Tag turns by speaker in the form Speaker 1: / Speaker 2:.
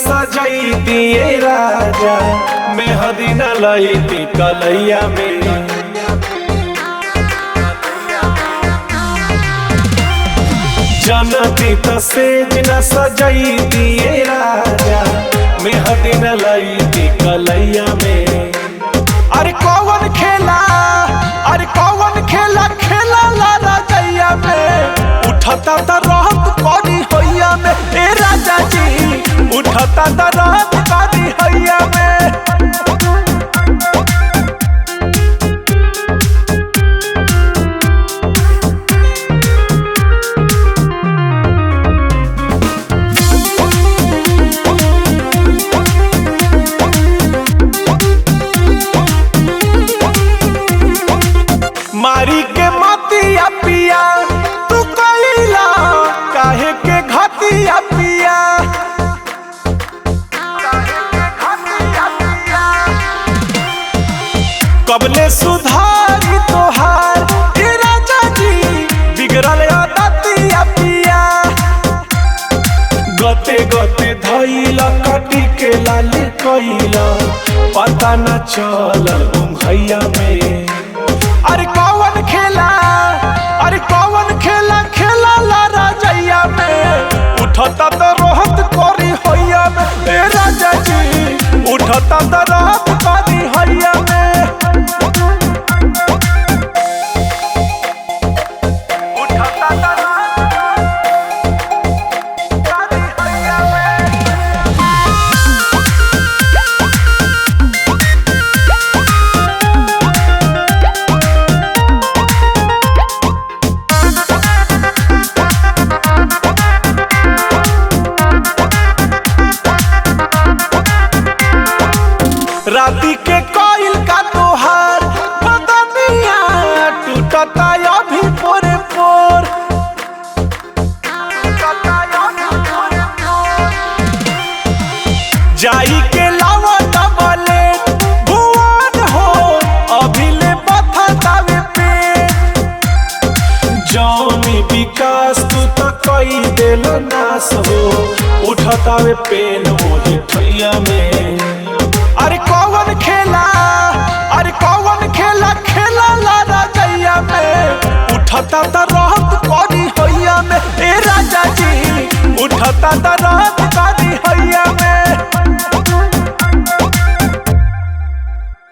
Speaker 1: सजाई दिए राजा, मेहदी न लईती कलैया में। जनती तो सेज न सजाई दिए राजा, मेहदी न लईती कलैया में। अरे कौन खेला, अरे कौन खेला खेला ला राजैया में। उठता त रहत करी होइया में, ए राजा जी उठता त रहत करी होइया में। मारी के मतिया पिया तू कइला काहे के घतिया पिया। कबले सुधारी तोहार ए राजा जी बिगड़ल आदतिया पिया। गते गते धइला कटी के लाल कइला, पता न चलल उंघैया में। अरे कौन खेला, अरे कौन खेला खेला ला राजैया में। उठता तो रोहत करी होइया में, ए राजा जी उठता तो रोहत करी होइया में। उठता तो रोहत करी होइया में। राती के